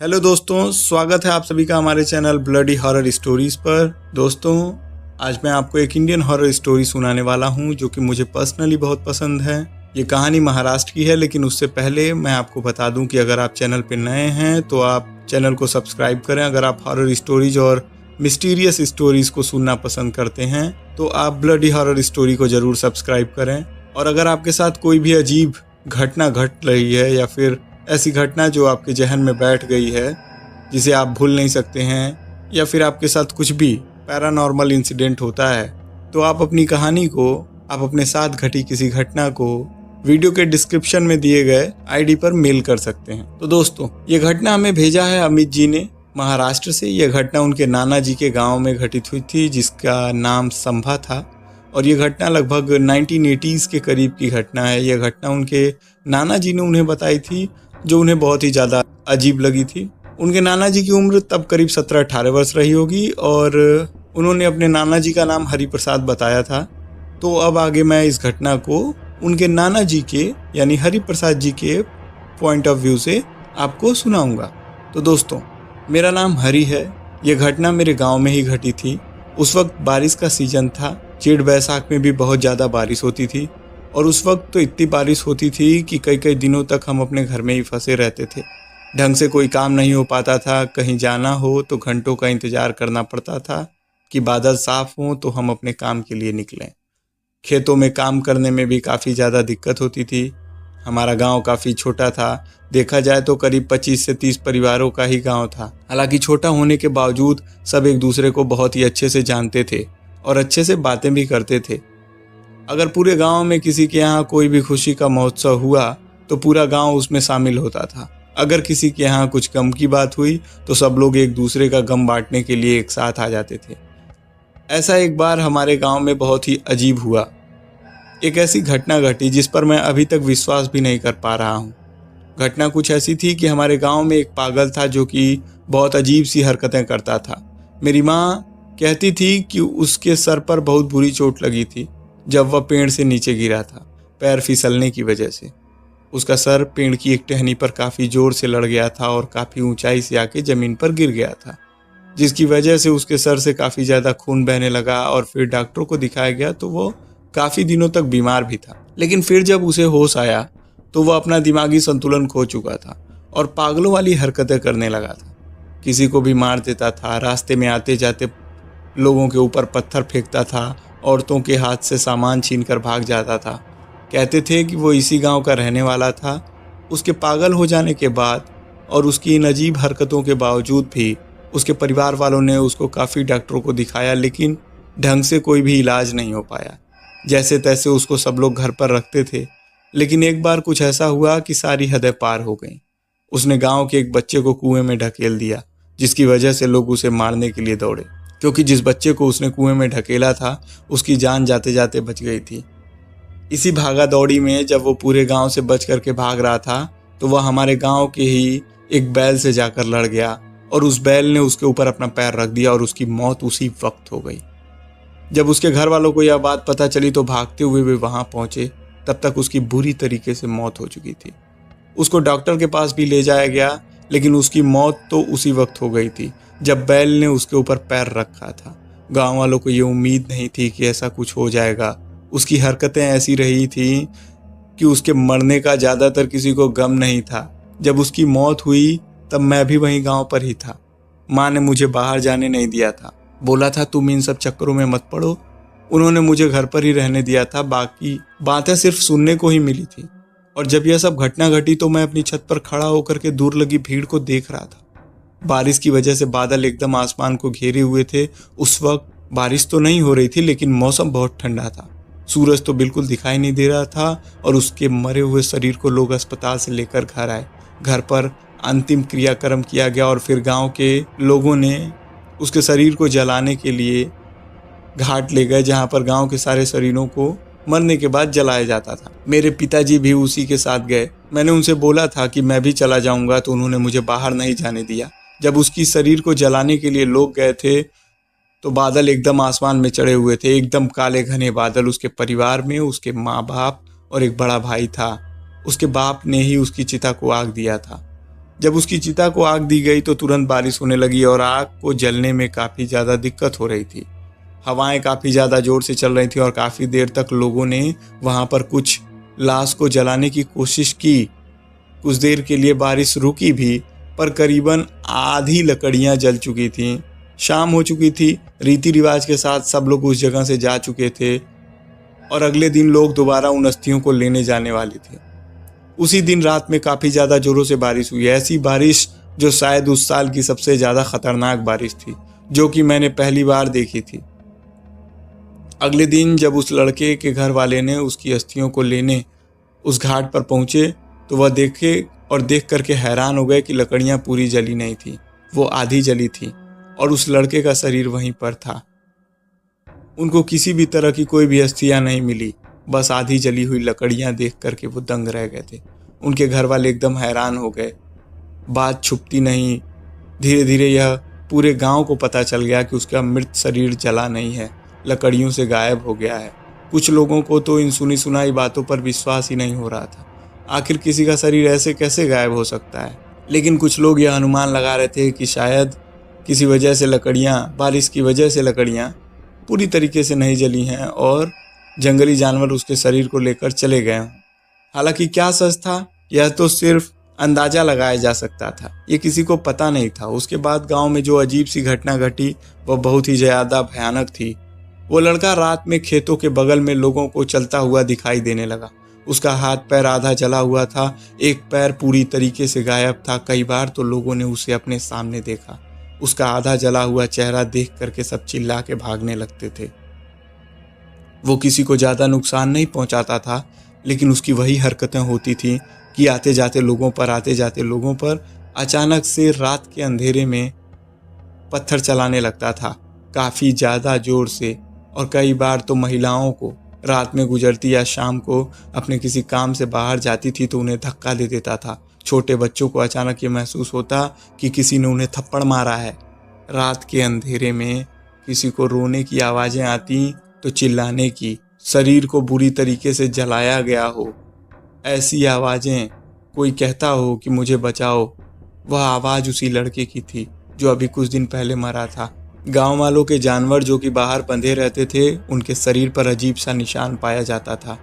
Hello दोस्तों, स्वागत है आप सभी का हमारे चैनल ब्लडी हॉरर स्टोरीज पर। दोस्तों, आज मैं आपको एक इंडियन हॉरर स्टोरी सुनाने वाला हूं जो कि मुझे पर्सनली बहुत पसंद है। ये कहानी महाराष्ट्र की है, लेकिन उससे पहले मैं आपको बता दूं कि अगर आप चैनल पर नए हैं तो आप चैनल को सब्सक्राइब करें। अगर आप हॉरर स्टोरीज और मिस्टीरियस स्टोरीज को सुनना पसंद करते हैं तो आप ब्लडी हॉरर स्टोरी को जरूर सब्सक्राइब करें। और अगर आपके साथ कोई भी अजीब घटना घट रही है या फिर ऐसी घटना जो आपके जहन में बैठ गई है जिसे आप भूल नहीं सकते हैं, या फिर आपके साथ कुछ भी पैरानॉर्मल इंसिडेंट होता है, तो आप अपनी कहानी को, आप अपने साथ घटी किसी घटना को वीडियो के डिस्क्रिप्शन में दिए गए आईडी पर मेल कर सकते हैं। तो दोस्तों, ये घटना हमें भेजा है अमित जी ने महाराष्ट्र से। यह घटना उनके नाना जी के गांव में घटित हुई थी जिसका नाम संभा था, और ये घटना लगभग 1980s के करीब की घटना है। यह घटना उनके नाना जी ने उन्हें बताई थी, जो उन्हें बहुत ही ज़्यादा अजीब लगी थी। उनके नाना जी की उम्र तब करीब 17-18 वर्ष रही होगी और उन्होंने अपने नाना जी का नाम हरिप्रसाद बताया था। तो अब आगे मैं इस घटना को उनके नाना जी के यानी हरिप्रसाद जी के पॉइंट ऑफ व्यू से आपको सुनाऊंगा। तो दोस्तों, मेरा नाम हरि है। यह घटना मेरे गांव में ही घटी थी। उस वक्त बारिश का सीजन था। जेठ बैसाख में भी बहुत ज़्यादा बारिश होती थी, और उस वक्त तो इतनी बारिश होती थी कि कई कई दिनों तक हम अपने घर में ही फंसे रहते थे। ढंग से कोई काम नहीं हो पाता था। कहीं जाना हो तो घंटों का इंतज़ार करना पड़ता था कि बादल साफ हों तो हम अपने काम के लिए निकलें। खेतों में काम करने में भी काफ़ी ज़्यादा दिक्कत होती थी। हमारा गांव काफ़ी छोटा था। देखा जाए तो करीब 25 से 30 परिवारों का ही गांव था। हालांकि छोटा होने के बावजूद सब एक दूसरे को बहुत ही अच्छे से जानते थे और अच्छे से बातें भी करते थे। अगर पूरे गांव में किसी के यहाँ कोई भी खुशी का महोत्सव हुआ तो पूरा गांव उसमें शामिल होता था। अगर किसी के यहाँ कुछ गम की बात हुई तो सब लोग एक दूसरे का गम बांटने के लिए एक साथ आ जाते थे। ऐसा एक बार हमारे गांव में बहुत ही अजीब हुआ। एक ऐसी घटना घटी जिस पर मैं अभी तक विश्वास भी नहीं कर पा रहा हूँ। घटना कुछ ऐसी थी कि हमारे गांव में एक पागल था जो कि बहुत अजीब सी हरकतें करता था। मेरी माँ कहती थी कि उसके सर पर बहुत बुरी चोट लगी थी जब वह पेड़ से नीचे गिरा था, पैर फिसलने की वजह से। उसका सर पेड़ की एक टहनी पर काफ़ी जोर से लड़ गया था और काफ़ी ऊंचाई से आके ज़मीन पर गिर गया था, जिसकी वजह से उसके सर से काफ़ी ज़्यादा खून बहने लगा। और फिर डॉक्टरों को दिखाया गया तो वो काफ़ी दिनों तक बीमार भी था। लेकिन फिर जब उसे होश आया तो वह अपना दिमागी संतुलन खो चुका था और पागलों वाली हरकतें करने लगा था। किसी को भी मार देता था, रास्ते में आते जाते लोगों के ऊपर पत्थर फेंकता था, औरतों के हाथ से सामान छीनकर भाग जाता था। कहते थे कि वो इसी गांव का रहने वाला था। उसके पागल हो जाने के बाद और उसकी इन अजीब हरकतों के बावजूद भी उसके परिवार वालों ने उसको काफ़ी डॉक्टरों को दिखाया, लेकिन ढंग से कोई भी इलाज नहीं हो पाया। जैसे तैसे उसको सब लोग घर पर रखते थे। लेकिन एक बार कुछ ऐसा हुआ कि सारी हदें पार हो गईं। उसने गाँव के एक बच्चे को कुएं में ढकेल दिया, जिसकी वजह से लोग उसे मारने के लिए दौड़े, क्योंकि जिस बच्चे को उसने कुएं में ढकेला था उसकी जान जाते जाते बच गई थी। इसी भागा दौड़ी में जब वो पूरे गांव से बच करके भाग रहा था तो वह हमारे गांव के ही एक बैल से जाकर लड़ गया, और उस बैल ने उसके ऊपर अपना पैर रख दिया और उसकी मौत उसी वक्त हो गई। जब उसके घर वालों को यह बात पता चली तो भागते हुए वे वहां पहुंचे। तब तक उसकी बुरी तरीके से मौत हो चुकी थी। उसको डॉक्टर के पास भी ले जाया गया, लेकिन उसकी मौत तो उसी वक्त हो गई थी जब बैल ने उसके ऊपर पैर रखा था। गांव वालों को ये उम्मीद नहीं थी कि ऐसा कुछ हो जाएगा। उसकी हरकतें ऐसी रही थी कि उसके मरने का ज़्यादातर किसी को गम नहीं था। जब उसकी मौत हुई तब मैं भी वहीं गांव पर ही था। माँ ने मुझे बाहर जाने नहीं दिया था, बोला था तुम इन सब चक्करों में मत पड़ो। उन्होंने मुझे घर पर ही रहने दिया था। बाकी बातें सिर्फ सुनने को ही मिली थी। और जब यह सब घटना घटी तो मैं अपनी छत पर खड़ा होकर के दूर लगी भीड़ को देख रहा था। बारिश की वजह से बादल एकदम आसमान को घेरे हुए थे। उस वक्त बारिश तो नहीं हो रही थी, लेकिन मौसम बहुत ठंडा था। सूरज तो बिल्कुल दिखाई नहीं दे रहा था, और उसके मरे हुए शरीर को लोग अस्पताल से लेकर घर आए। घर पर अंतिम क्रियाक्रम किया गया और फिर गांव के लोगों ने उसके शरीर को जलाने के लिए घाट ले गए, जहां पर गांव के सारे शरीरों को मरने के बाद जलाया जाता था। मेरे पिताजी भी उसी के साथ गए। मैंने उनसे बोला था कि मैं भी चला जाऊंगा, तो उन्होंने मुझे बाहर नहीं जाने दिया। जब उसकी शरीर को जलाने के लिए लोग गए थे तो बादल एकदम आसमान में चढ़े हुए थे, एकदम काले घने बादल। उसके परिवार में उसके माँ बाप और एक बड़ा भाई था। उसके बाप ने ही उसकी चिता को आग दिया था। जब उसकी चिता को आग दी गई तो तुरंत बारिश होने लगी और आग को जलने में काफ़ी ज़्यादा दिक्कत हो रही थी। हवाएं काफ़ी ज़्यादा ज़ोर से चल रही थी और काफ़ी देर तक लोगों ने वहाँ पर कुछ लाश को जलाने की कोशिश की। कुछ देर के लिए बारिश रुकी भी, पर करीबन आधी लकड़ियाँ जल चुकी थीं। शाम हो चुकी थी। रीति रिवाज के साथ सब लोग उस जगह से जा चुके थे और अगले दिन लोग दोबारा उन अस्थियों को लेने जाने वाले थे। उसी दिन रात में काफ़ी ज़्यादा जोरों से बारिश हुई। ऐसी बारिश जो शायद उस साल की सबसे ज़्यादा खतरनाक बारिश थी, जो कि मैंने पहली बार देखी थी। अगले दिन जब उस लड़के के घर वाले ने उसकी अस्थियों को लेने उस घाट पर पहुंचे तो वह देख करके हैरान हो गए कि लकड़ियां पूरी जली नहीं थी, वो आधी जली थी और उस लड़के का शरीर वहीं पर था। उनको किसी भी तरह की कोई भी अस्थियां नहीं मिली, बस आधी जली हुई लकड़ियां देख करके वो दंग रह गए थे। उनके घर वाले एकदम हैरान हो गए। बात छुपती नहीं, धीरे धीरे यह पूरे गांव को पता चल गया कि उसका मृत शरीर जला नहीं है, लकड़ियों से गायब हो गया है। कुछ लोगों को तो इन सुनी सुनाई बातों पर विश्वास ही नहीं हो रहा था। आखिर किसी का शरीर ऐसे कैसे गायब हो सकता है? लेकिन कुछ लोग यह अनुमान लगा रहे थे कि शायद किसी वजह से बारिश की वजह से लकड़ियाँ पूरी तरीके से नहीं जली हैं और जंगली जानवर उसके शरीर को लेकर चले गए हों। हालांकि क्या सच था, यह तो सिर्फ अंदाजा लगाया जा सकता था, ये किसी को पता नहीं था। उसके बाद गांव में जो अजीब सी घटना घटी वह बहुत ही ज़्यादा भयानक थी। वो लड़का रात में खेतों के बगल में लोगों को चलता हुआ दिखाई देने लगा। उसका हाथ पैर आधा जला हुआ था, एक पैर पूरी तरीके से गायब था। कई बार तो लोगों ने उसे अपने सामने देखा। उसका आधा जला हुआ चेहरा देख करके सब चिल्ला के भागने लगते थे। वो किसी को ज़्यादा नुकसान नहीं पहुंचाता था, लेकिन उसकी वही हरकतें होती थी कि आते जाते लोगों पर अचानक से रात के अंधेरे में पत्थर चलाने लगता था, काफ़ी ज़्यादा जोर से। और कई बार तो महिलाओं को रात में गुजरती या शाम को अपने किसी काम से बाहर जाती थी तो उन्हें धक्का दे देता था। छोटे बच्चों को अचानक ये महसूस होता कि किसी ने उन्हें थप्पड़ मारा है। रात के अंधेरे में किसी को रोने की आवाज़ें आती तो चिल्लाने की, शरीर को बुरी तरीके से जलाया गया हो ऐसी आवाज़ें, कोई कहता हो कि मुझे बचाओ। वह आवाज़ उसी लड़के की थी जो अभी कुछ दिन पहले मरा था। गांव वालों के जानवर जो कि बाहर बंधे रहते थे, उनके शरीर पर अजीब सा निशान पाया जाता था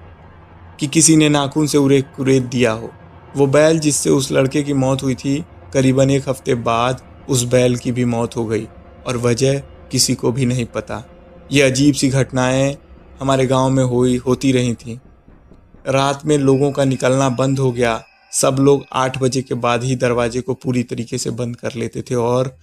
कि किसी ने नाखून से कुरेद दिया हो। वो बैल जिससे उस लड़के की मौत हुई थी, करीबन 1 हफ्ते बाद उस बैल की भी मौत हो गई और वजह किसी को भी नहीं पता। ये अजीब सी घटनाएं हमारे गांव में होती रही थी। रात में लोगों का निकलना बंद हो गया। सब लोग 8 बजे के बाद ही दरवाजे को पूरी तरीके से बंद कर लेते थे और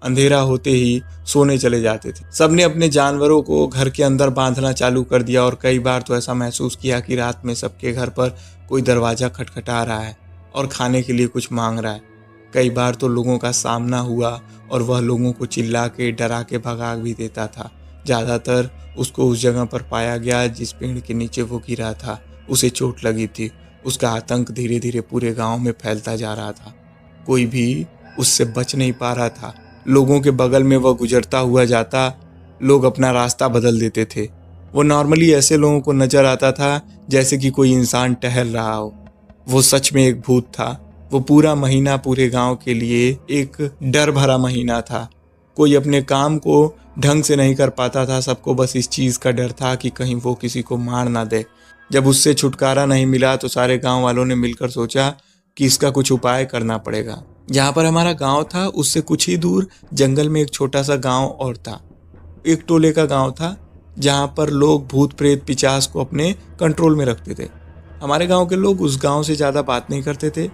अंधेरा होते ही सोने चले जाते थे। सबने अपने जानवरों को घर के अंदर बांधना चालू कर दिया और कई बार तो ऐसा महसूस किया कि रात में सबके घर पर कोई दरवाज़ा खटखटा रहा है और खाने के लिए कुछ मांग रहा है। कई बार तो लोगों का सामना हुआ और वह लोगों को चिल्ला के डरा के भगा भी देता था। ज़्यादातर उसको उस जगह पर पाया गया जिस पेड़ के नीचे वो गिरा था। उसे चोट लगी थी। उसका आतंक धीरे धीरे पूरे गांव में फैलता जा रहा था। कोई भी उससे बच नहीं पा रहा था। लोगों के बगल में वह गुजरता हुआ जाता, लोग अपना रास्ता बदल देते थे। वो नॉर्मली ऐसे लोगों को नजर आता था जैसे कि कोई इंसान टहल रहा हो। वो सच में एक भूत था। वो पूरा महीना पूरे गांव के लिए एक डर भरा महीना था। कोई अपने काम को ढंग से नहीं कर पाता था। सबको बस इस चीज़ का डर था कि कहीं वो किसी को मार ना दे। जब उससे छुटकारा नहीं मिला तो सारे गांव वालों ने मिलकर सोचा कि इसका कुछ उपाय करना पड़ेगा। जहाँ पर हमारा गांव था उससे कुछ ही दूर जंगल में एक छोटा सा गांव और था। एक टोले का गांव था जहाँ पर लोग भूत प्रेत पिशाच को अपने कंट्रोल में रखते थे। हमारे गांव के लोग उस गांव से ज़्यादा बात नहीं करते थे,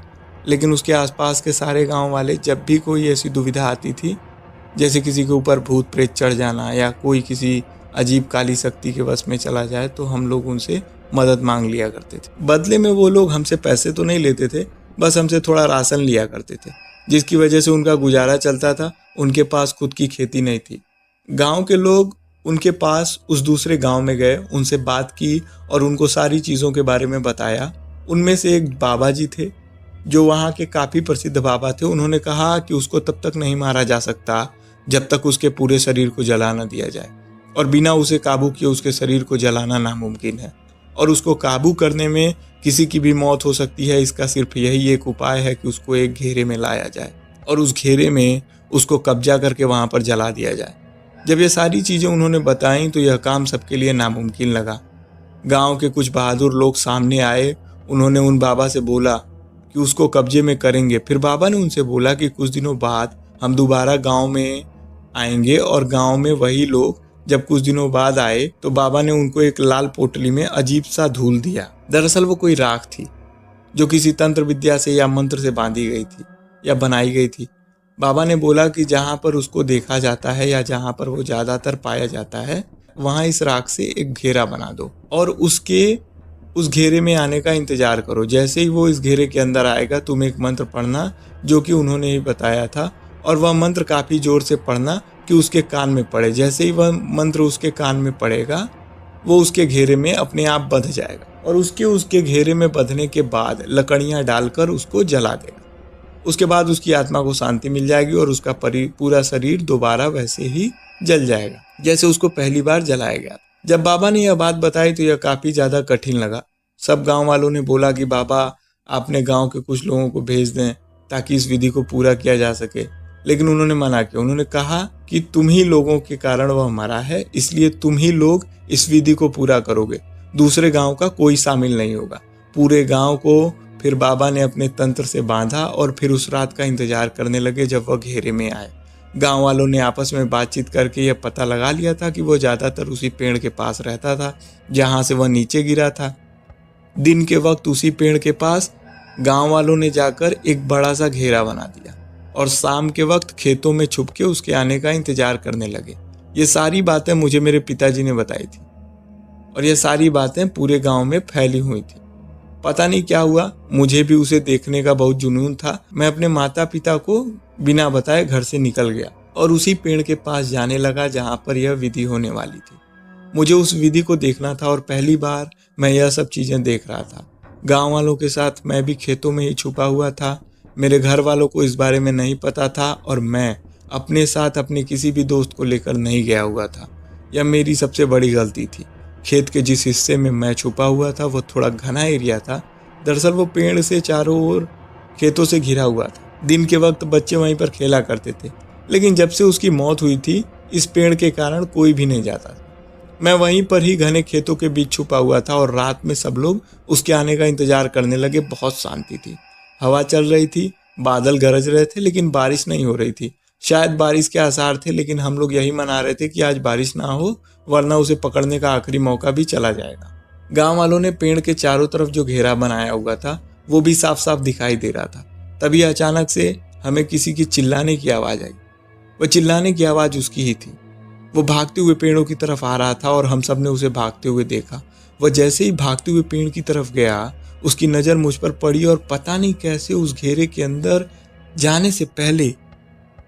लेकिन उसके आसपास के सारे गांव वाले जब भी कोई ऐसी दुविधा आती थी, जैसे किसी के ऊपर भूत प्रेत चढ़ जाना या कोई किसी अजीब काली शक्ति के वश में चला जाए, तो हम लोग उनसे मदद मांग लिया करते थे। बदले में वो लोग हमसे पैसे तो नहीं लेते थे, बस हमसे थोड़ा राशन लिया करते थे, जिसकी वजह से उनका गुजारा चलता था। उनके पास खुद की खेती नहीं थी। गांव के लोग उनके पास उस दूसरे गांव में गए, उनसे बात की और उनको सारी चीज़ों के बारे में बताया। उनमें से एक बाबा जी थे जो वहाँ के काफ़ी प्रसिद्ध बाबा थे। उन्होंने कहा कि उसको तब तक नहीं मारा जा सकता जब तक उसके पूरे शरीर को जला न दिया जाए, और बिना उसे काबू किए उसके शरीर को जलाना नामुमकिन है। और उसको काबू करने में किसी की भी मौत हो सकती है। इसका सिर्फ यही एक उपाय है कि उसको एक घेरे में लाया जाए और उस घेरे में उसको कब्जा करके वहाँ पर जला दिया जाए। जब ये सारी चीज़ें उन्होंने बताई तो यह काम सबके लिए नामुमकिन लगा। गांव के कुछ बहादुर लोग सामने आए। उन्होंने उन बाबा से बोला कि उसको कब्जे में करेंगे। फिर बाबा ने उनसे बोला कि कुछ दिनों बाद हम दोबारा गांव में आएंगे। और गांव में वही लोग जब कुछ दिनों बाद आए तो बाबा ने उनको एक लाल पोटली में अजीब सा धूल दिया। दरअसल वो कोई राख थी जो किसी तंत्र विद्या से या मंत्र से बांधी गई थी या बनाई गई थी। बाबा ने बोला कि जहाँ पर उसको देखा जाता है या जहाँ पर वो ज़्यादातर पाया जाता है वहाँ इस राख से एक घेरा बना दो और उस घेरे में आने का इंतजार करो। जैसे ही वो इस घेरे के अंदर आएगा तुम एक मंत्र पढ़ना जो कि उन्होंने ही बताया था, और वह मंत्र काफ़ी ज़ोर से पढ़ना कि उसके कान में पड़े। जैसे ही वह मंत्र उसके कान में पड़ेगा वो उसके घेरे में अपने आप बंध जाएगा और उसके घेरे में बंधने के बाद लकड़ियाँ डालकर उसको जला देगा। उसके बाद उसकी आत्मा को शांति मिल जाएगी और उसका पूरा शरीर दोबारा वैसे ही जल जाएगा जैसे उसको पहली बार जलाया गया। जब बाबा ने यह बात बताई तो यह काफ़ी ज़्यादा कठिन लगा। सब गांव वालों ने बोला कि बाबा आपने गांव के कुछ लोगों को भेज दें ताकि इस विधि को पूरा किया जा सके, लेकिन उन्होंने मना किया। उन्होंने कहा कि तुम ही लोगों के कारण वह मरा है, इसलिए तुम ही लोग इस विधि को पूरा करोगे, दूसरे गांव का कोई शामिल नहीं होगा। पूरे गांव को फिर बाबा ने अपने तंत्र से बांधा और फिर उस रात का इंतजार करने लगे जब वह घेरे में आए। गांव वालों ने आपस में बातचीत करके यह पता लगा लिया था कि वह ज़्यादातर उसी पेड़ के पास रहता था जहां से वह नीचे गिरा था। दिन के वक्त उसी पेड़ के पास गांव वालों ने जाकर एक बड़ा सा घेरा बना दिया और शाम के वक्त खेतों में छुप के उसके आने का इंतजार करने लगे। ये सारी बातें मुझे मेरे पिताजी ने बताई थी और ये सारी बातें पूरे गांव में फैली हुई थी। पता नहीं क्या हुआ, मुझे भी उसे देखने का बहुत जुनून था। मैं अपने माता पिता को बिना बताए घर से निकल गया और उसी पेड़ के पास जाने लगा जहां पर यह विधि होने वाली थी। मुझे उस विधि को देखना था और पहली बार मैं यह सब चीज़ें देख रहा था। गांव वालों के साथ मैं भी खेतों में ही छुपा हुआ था। मेरे घर वालों को इस बारे में नहीं पता था और मैं अपने साथ अपने किसी भी दोस्त को लेकर नहीं गया हुआ था। यह मेरी सबसे बड़ी गलती थी। खेत के जिस हिस्से में मैं छुपा हुआ था वो थोड़ा घना एरिया था। दरअसल वो पेड़ से चारों ओर खेतों से घिरा हुआ था। दिन के वक्त बच्चे वहीं पर खेला करते थे, लेकिन जब से उसकी मौत हुई थी इस पेड़ के कारण कोई भी नहीं जाता था। मैं वहीं पर ही घने खेतों के बीच छुपा हुआ था और रात में सब लोग उसके आने का इंतजार करने लगे। बहुत शांति थी, हवा चल रही थी, बादल गरज रहे थे, लेकिन बारिश नहीं हो रही थी। शायद बारिश के आसार थे, लेकिन हम लोग यही मना रहे थे कि आज बारिश ना हो वरना उसे पकड़ने का आखिरी मौका भी चला जाएगा। गांव वालों ने पेड़ के चारों तरफ जो घेरा बनाया हुआ था वो भी साफ साफ दिखाई दे रहा था। तभी अचानक से हमें किसी की चिल्लाने की आवाज़ आई। वह चिल्लाने की आवाज़ उसकी ही थी। वो भागते हुए पेड़ों की तरफ आ रहा था और हम सब ने उसे भागते हुए देखा। वह जैसे ही भागते हुए पेड़ की तरफ गया उसकी नज़र मुझ पर पड़ी और पता नहीं कैसे उस घेरे के अंदर जाने से पहले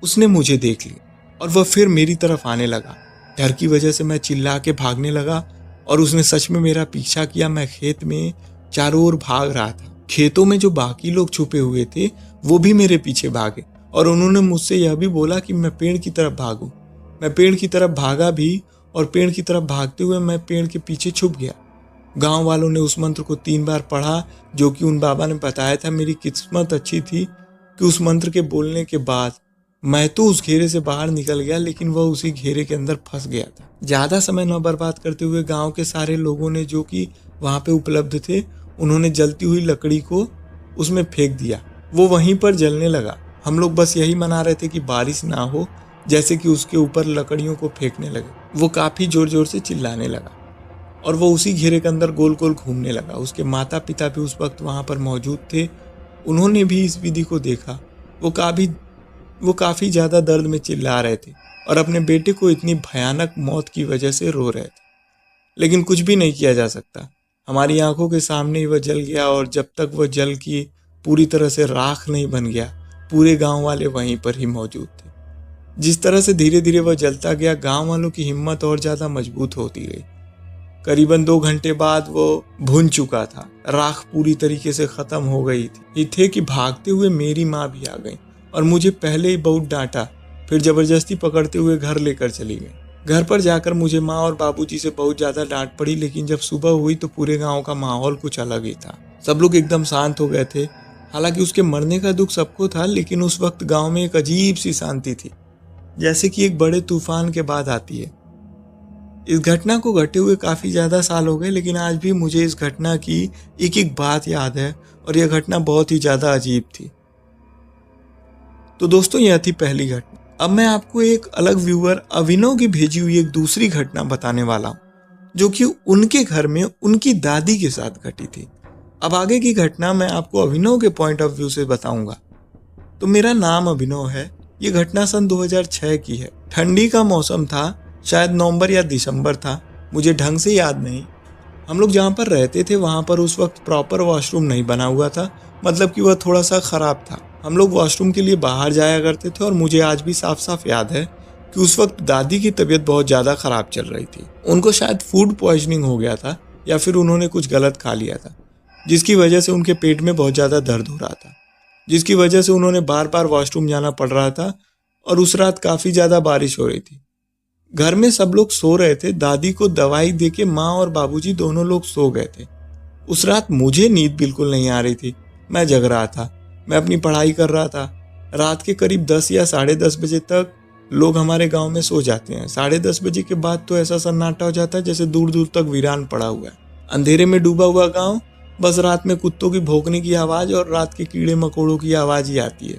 उसने मुझे देख लिया और वह फिर मेरी तरफ आने लगा। डर की वजह से मैं चिल्ला के भागने लगा और उसने सच में मेरा पीछा किया। मैं खेत में चारों ओर भाग रहा था। खेतों में जो बाकी लोग छुपे हुए थे वो भी मेरे पीछे भागे और उन्होंने मुझसे यह भी बोला कि मैं पेड़ की तरफ भागूं। मैं पेड़ की तरफ भागा भी और पेड़ की तरफ भागते हुए मैं पेड़ के पीछे छुप गया। गांव वालों ने उस मंत्र को 3 बार पढ़ा जो कि उन बाबा ने बताया था। मेरी किस्मत अच्छी थी कि उस मंत्र के बोलने के बाद मैं तो उस घेरे से बाहर निकल गया, लेकिन वह उसी घेरे के अंदर फंस गया था। ज़्यादा समय न बर्बाद करते हुए गांव के सारे लोगों ने जो कि वहाँ पे उपलब्ध थे उन्होंने जलती हुई लकड़ी को उसमें फेंक दिया। वो वहीं पर जलने लगा। हम लोग बस यही मना रहे थे कि बारिश ना हो, जैसे कि उसके ऊपर लकड़ियों को फेंकने लगे। वो काफ़ी ज़ोर ज़ोर से चिल्लाने लगा और वो उसी घेरे के अंदर गोल गोल घूमने लगा। उसके माता पिता भी उस वक्त वहाँ पर मौजूद थे। उन्होंने भी इस विधि को देखा। वो काफ़ी ज़्यादा दर्द में चिल्ला रहे थे और अपने बेटे को इतनी भयानक मौत की वजह से रो रहे थे, लेकिन कुछ भी नहीं किया जा सकता। हमारी आंखों के सामने ही वह जल गया और जब तक वह जल की पूरी तरह से राख नहीं बन गया पूरे गांव वाले वहीं पर ही मौजूद थे। जिस तरह से धीरे धीरे वह जलता गया गांव वालों की हिम्मत और ज़्यादा मजबूत होती गई। करीबन 2 घंटे बाद वो भुन चुका था। राख पूरी तरीके से ख़त्म हो गई थी। ये थे कि भागते हुए मेरी माँ भी आ गई और मुझे पहले ही बहुत डांटा, फिर ज़बरदस्ती पकड़ते हुए घर लेकर चली गई। घर पर जाकर मुझे माँ और बाबूजी से बहुत ज़्यादा डांट पड़ी, लेकिन जब सुबह हुई तो पूरे गांव का माहौल कुछ अलग ही था। सब लोग एकदम शांत हो गए थे। हालांकि उसके मरने का दुख सबको था, लेकिन उस वक्त गांव में एक अजीब सी शांति थी, जैसे कि एक बड़े तूफान के बाद आती है। इस घटना को घटे हुए काफ़ी ज़्यादा साल हो गए, लेकिन आज भी मुझे इस घटना की एक एक बात याद है और यह घटना बहुत ही ज़्यादा अजीब थी। तो दोस्तों, यह थी पहली घटना। अब मैं आपको एक अलग व्यूअर अभिनव की भेजी हुई एक दूसरी घटना बताने वाला हूँ, जो कि उनके घर में उनकी दादी के साथ घटी थी। अब आगे की घटना मैं आपको अभिनव के पॉइंट ऑफ व्यू से बताऊंगा। तो मेरा नाम अभिनव है। ये घटना सन 2006 की है। ठंडी का मौसम था, शायद नवंबर या दिसंबर था, मुझे ढंग से याद नहीं। हम लोग जहाँ पर रहते थे वहाँ पर उस वक्त प्रॉपर वॉशरूम नहीं बना हुआ था, मतलब कि वह थोड़ा सा ख़राब था। हम लोग वॉशरूम के लिए बाहर जाया करते थे और मुझे आज भी साफ साफ याद है कि उस वक्त दादी की तबीयत बहुत ज़्यादा ख़राब चल रही थी। उनको शायद फूड पॉइजनिंग हो गया था या फिर उन्होंने कुछ गलत खा लिया था, जिसकी वजह से उनके पेट में बहुत ज़्यादा दर्द हो रहा था, जिसकी वजह से उन्होंने बार बार वॉशरूम जाना पड़ रहा था। और उस रात काफ़ी ज़्यादा बारिश हो रही थी। घर में सब लोग सो रहे थे। दादी को दवाई देके माँ और बाबूजी दोनों लोग सो गए थे। उस रात मुझे नींद बिल्कुल नहीं आ रही थी। मैं जग रहा था, मैं अपनी पढ़ाई कर रहा था। रात के करीब 10 या 10:30 बजे तक लोग हमारे गांव में सो जाते हैं। 10:30 बजे के बाद तो ऐसा सन्नाटा हो जाता है जैसे दूर दूर तक वीरान पड़ा हुआ है। अंधेरे में डूबा हुआ गांव, बस रात में कुत्तों की भौंकने की आवाज़ और रात के कीड़े मकोड़ों की आवाज़ ही आती है।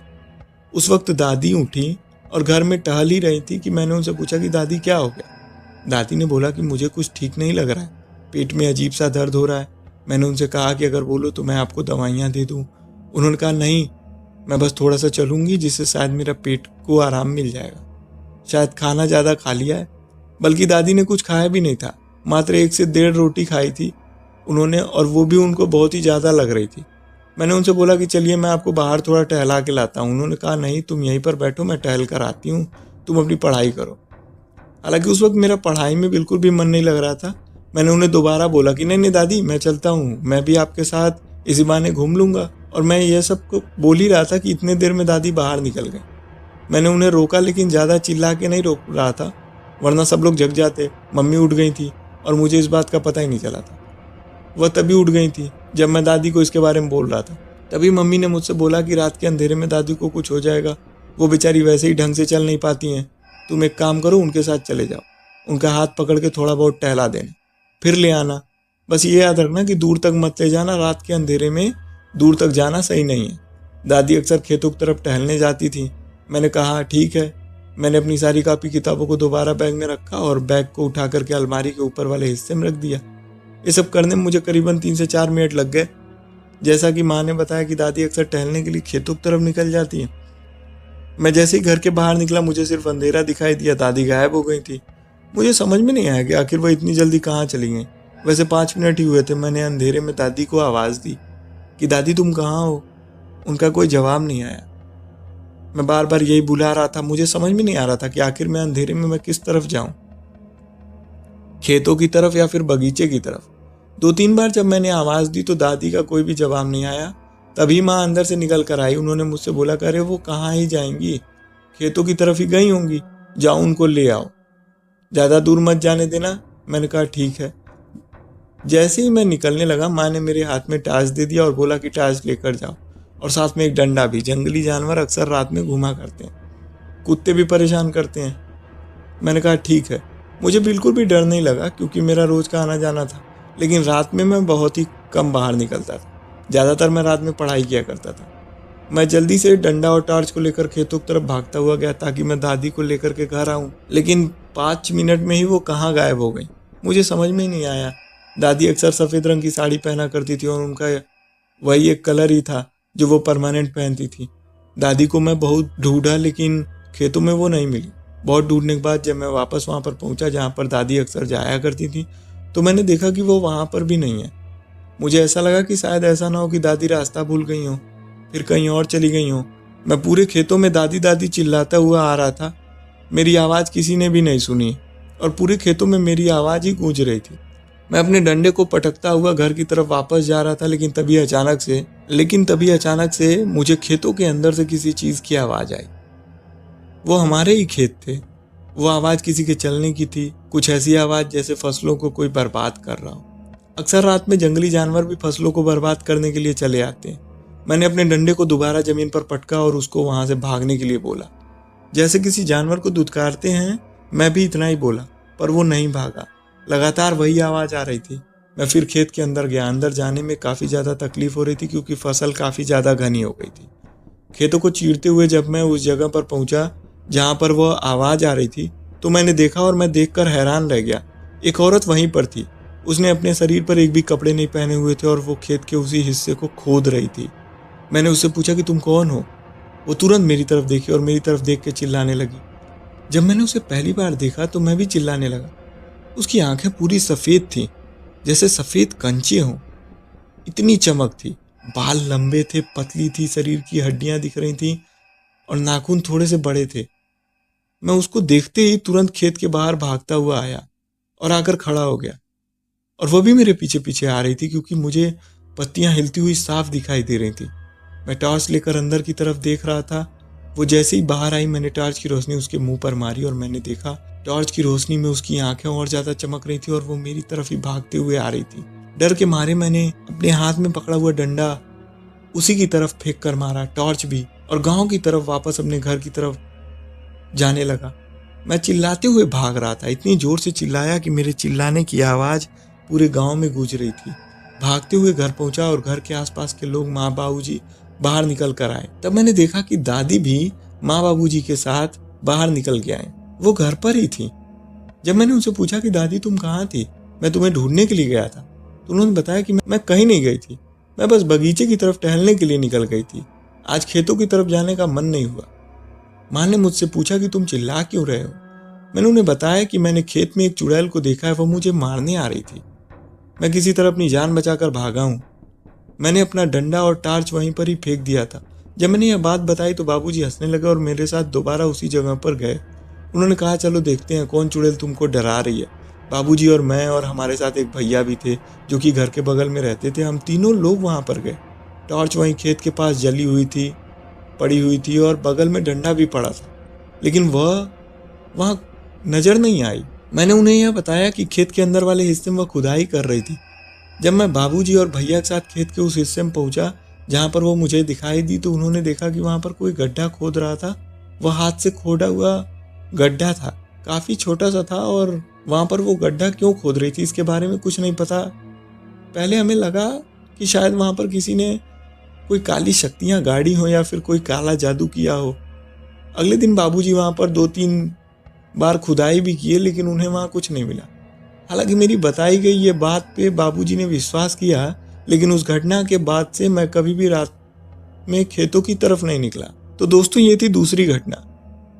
उस वक्त दादी उठी और घर में टहल ही रही थी कि मैंने उनसे पूछा कि दादी क्या हो गया। दादी ने बोला कि मुझे कुछ ठीक नहीं लग रहा है, पेट में अजीब सा दर्द हो रहा है। मैंने उनसे कहा कि अगर बोलो तो मैं आपको दवाइयाँ दे दूँ। उन्होंने कहा नहीं, मैं बस थोड़ा सा चलूँगी जिससे शायद मेरा पेट को आराम मिल जाएगा। शायद खाना ज़्यादा खा लिया है। बल्कि दादी ने कुछ खाया भी नहीं था, मात्र 1 से 1.5 रोटी खाई थी उन्होंने, और वो भी उनको बहुत ही ज़्यादा लग रही थी। मैंने उनसे बोला कि चलिए मैं आपको बाहर थोड़ा टहला के लाता हूँ। उन्होंने कहा नहीं, तुम यहीं पर बैठो, मैं टहल कर आती हूँ, तुम अपनी पढ़ाई करो। हालांकि उस वक्त मेरा पढ़ाई में बिल्कुल भी मन नहीं लग रहा था। मैंने उन्हें दोबारा बोला कि नहीं नहीं दादी, मैं चलता हूँ, मैं भी आपके साथ इसी बहाने घूम लूँगा। और मैं ये सब को बोल ही रहा था कि इतने देर में दादी बाहर निकल गए। मैंने उन्हें रोका, लेकिन ज़्यादा चिल्ला के नहीं रोक रहा था, वरना सब लोग जग जाते। मम्मी उठ गई थी और मुझे इस बात का पता ही नहीं चला था। वह तभी उठ गई थी जब मैं दादी को इसके बारे में बोल रहा था। तभी मम्मी ने मुझसे बोला कि रात के अंधेरे में दादी को कुछ हो जाएगा, वो बेचारी वैसे ही ढंग से चल नहीं पाती हैं। तुम एक काम करो, उनके साथ चले जाओ, उनका हाथ पकड़ के थोड़ा बहुत टहला देना, फिर ले आना। बस ये याद रखना कि दूर तक मत ले जाना, रात के अंधेरे में दूर तक जाना सही नहीं है। दादी अक्सर खेतों की तरफ टहलने जाती थी। मैंने कहा ठीक है। मैंने अपनी सारी कॉपी किताबों को दोबारा बैग में रखा और बैग को उठा करके अलमारी के ऊपर वाले हिस्से में रख दिया। ये सब करने में मुझे करीबन 3 से 4 मिनट लग गए। जैसा कि माँ ने बताया कि दादी अक्सर टहलने के लिए खेतों की तरफ निकल जाती है। मैं जैसे ही घर के बाहर निकला मुझे सिर्फ अंधेरा दिखाई दिया। दादी गायब हो गई थी। मुझे समझ में नहीं आया कि आखिर वह इतनी जल्दी कहाँ चली गई। वैसे 5 मिनट ही हुए थे। मैंने अंधेरे में दादी को आवाज़ दी कि दादी तुम कहाँ हो। उनका कोई जवाब नहीं आया। मैं बार बार यही बुला रहा था। मुझे समझ में नहीं आ रहा था कि आखिर मैं अंधेरे में मैं किस तरफ जाऊं, खेतों की तरफ या फिर बगीचे की तरफ। 2-3 बार जब मैंने आवाज़ दी तो दादी का कोई भी जवाब नहीं आया। तभी माँ अंदर से निकल कर आई। उन्होंने मुझसे बोला कि अरे वो कहाँ ही जाएंगी, खेतों की तरफ ही गई होंगी, जाओ उनको ले आओ, ज़्यादा दूर मत जाने देना। मैंने कहा ठीक है। जैसे ही मैं निकलने लगा माँ ने मेरे हाथ में टार्च दे दिया और बोला कि टार्च लेकर जाओ, और साथ में एक डंडा भी। जंगली जानवर अक्सर रात में घुमा करते हैं, कुत्ते भी परेशान करते हैं। मैंने कहा ठीक है। मुझे बिल्कुल भी डर नहीं लगा क्योंकि मेरा रोज़ का आना जाना था, लेकिन रात में मैं बहुत ही कम बाहर निकलता था। ज़्यादातर मैं रात में पढ़ाई किया करता था। मैं जल्दी से डंडा और टार्च को लेकर खेतों की तरफ भागता हुआ गया ताकि मैं दादी को लेकर के घर आऊँ, लेकिन 5 मिनट में ही वो कहाँ गायब हो गई, मुझे समझ में ही नहीं आया। दादी अक्सर सफ़ेद रंग की साड़ी पहना करती थी और उनका वही एक कलर ही था जो वो परमानेंट पहनती थी। दादी को मैं बहुत ढूंढा लेकिन खेतों में वो नहीं मिली। बहुत ढूंढने के बाद जब मैं वापस वहाँ पर पहुँचा जहाँ पर दादी अक्सर जाया करती थी, तो मैंने देखा कि वो वहाँ पर भी नहीं है। मुझे ऐसा लगा कि शायद ऐसा ना हो कि दादी रास्ता भूल गई हो, फिर कहीं और चली गई हो। मैं पूरे खेतों में दादी दादी चिल्लाता हुआ आ रहा था। मेरी आवाज़ किसी ने भी नहीं सुनी और पूरे खेतों में मेरी आवाज़ ही गूंज रही थी। मैं अपने डंडे को पटकता हुआ घर की तरफ वापस जा रहा था, लेकिन तभी अचानक से मुझे खेतों के अंदर से किसी चीज़ की आवाज़ आई। वो हमारे ही खेत थे। वो आवाज़ किसी के चलने की थी, कुछ ऐसी आवाज़ जैसे फसलों को कोई बर्बाद कर रहा हो। अक्सर रात में जंगली जानवर भी फसलों को बर्बाद करने के लिए चले आते हैं। मैंने अपने डंडे को दोबारा जमीन पर पटका और उसको वहां से भागने के लिए बोला। जैसे किसी जानवर को धुतकारते हैं, मैं भी इतना ही बोला, पर वो नहीं भागा। लगातार वही आवाज़ आ रही थी। मैं फिर खेत के अंदर गया। अंदर जाने में काफ़ी ज़्यादा तकलीफ हो रही थी क्योंकि फसल काफ़ी ज़्यादा घनी हो गई थी। खेतों को चीरते हुए जब मैं उस जगह पर पहुंचा जहां पर वह आवाज़ आ रही थी, तो मैंने देखा और मैं देखकर हैरान रह गया। एक औरत वहीं पर थी। उसने अपने शरीर पर एक भी कपड़े नहीं पहने हुए थे और वो खेत के उसी हिस्से को खोद रही थी। मैंने उससे पूछा कि तुम कौन हो? वो तुरंत मेरी तरफ देखी और मेरी तरफ देख के चिल्लाने लगी। जब मैंने उसे पहली बार देखा तो मैं भी चिल्लाने लगा। उसकी आंखें पूरी सफ़ेद थीं, जैसे सफ़ेद कंचे हों। इतनी चमक थी। बाल लंबे थे, पतली थी, शरीर की हड्डियां दिख रही थीं और नाखून थोड़े से बड़े थे। मैं उसको देखते ही तुरंत खेत के बाहर भागता हुआ आया और आकर खड़ा हो गया। और वह भी मेरे पीछे पीछे आ रही थी क्योंकि मुझे पत्तियां हिलती हुई साफ दिखाई दे रही थी। मैं टॉर्च लेकर अंदर की तरफ देख रहा था। वो जैसे ही बाहर आई, मैंने टॉर्च की रोशनी उसके मुंह पर मारी और मैंने देखा टॉर्च की रोशनी में उसकी आंखें और ज्यादा चमक रही थी और वो मेरी तरफ ही भागते हुए आ रही थी। डर के मारे मैंने अपने हाथ में पकड़ा हुआ डंडा उसी की तरफ फेंक कर मारा, टॉर्च भी, और गांव की तरफ वापस अपने घर की तरफ जाने लगा। मैं चिल्लाते हुए भाग रहा था। इतनी जोर से चिल्लाया कि मेरे चिल्लाने की आवाज़ पूरे गांव में गूंज रही थी। भागते हुए घर पहुंचा और घर के आसपास के लोग, माँ बाबूजी बाहर निकल कर आए। तब मैंने देखा कि दादी भी माँ बाबूजी के साथ बाहर निकल के आए। वो घर पर ही थी। जब मैंने उनसे पूछा कि दादी तुम कहाँ थी, मैं तुम्हें ढूंढने के लिए गया था, तो उन्होंने बताया कि मैं कहीं नहीं गई थी, मैं बस बगीचे की तरफ टहलने के लिए निकल गई थी। आज खेतों की तरफ जाने का मन नहीं हुआ। माँ ने मुझसे पूछा कि तुम चिल्ला क्यों रहे हो। मैंने उन्हें बताया कि मैंने खेत में एक चुड़ैल को देखा है, वो मुझे मारने आ रही थी। मैं किसी तरह अपनी जान बचाकर भागा हूँ। मैंने अपना डंडा और टार्च वहीं पर ही फेंक दिया था। जब मैंने यह बात बताई तो बाबूजी हंसने लगे और मेरे साथ दोबारा उसी जगह पर गए। उन्होंने कहा चलो देखते हैं कौन चुड़ैल तुमको डरा रही है। बाबूजी और मैं और हमारे साथ एक भैया भी थे जो कि घर के बगल में रहते थे। हम तीनों लोग वहाँ पर गए। टॉर्च वहीं खेत के पास जली हुई थी, पड़ी हुई थी और बगल में डंडा भी पड़ा था, लेकिन वह वहाँ नजर नहीं आई। मैंने उन्हें यह बताया कि खेत के अंदर वाले हिस्से में वह खुदाई कर रही थी। जब मैं बाबूजी और भैया के साथ खेत के उस हिस्से में पहुंचा जहां पर वो मुझे दिखाई दी, तो उन्होंने देखा कि वहां पर कोई गड्ढा खोद रहा था। वह हाथ से खोदा हुआ गड्ढा था, काफी छोटा सा था, और वहां पर वो गड्ढा क्यों खोद रही थी इसके बारे में कुछ नहीं पता। पहले हमें लगा कि शायद वहां पर किसी ने कोई काली शक्तियां गाड़ी हो या फिर कोई काला जादू किया हो। अगले दिन बाबूजी वहां पर 2-3 बार खुदाई भी किए, लेकिन उन्हें वहां कुछ नहीं मिला। हालांकि मेरी बताई गई ये बात पे बाबूजी ने विश्वास किया, लेकिन उस घटना के बाद से मैं कभी भी रात में खेतों की तरफ नहीं निकला। तो दोस्तों, ये थी दूसरी घटना।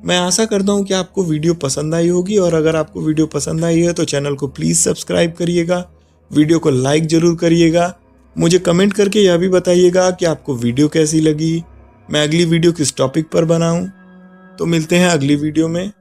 मैं आशा करता हूँ कि आपको वीडियो पसंद आई होगी, और अगर आपको वीडियो पसंद आई है तो चैनल को प्लीज़ सब्सक्राइब करिएगा, वीडियो को लाइक ज़रूर करिएगा। मुझे कमेंट करके यह भी बताइएगा कि आपको वीडियो कैसी लगी, मैं अगली वीडियो किस टॉपिक पर बनाऊँ। तो मिलते हैं अगली वीडियो में।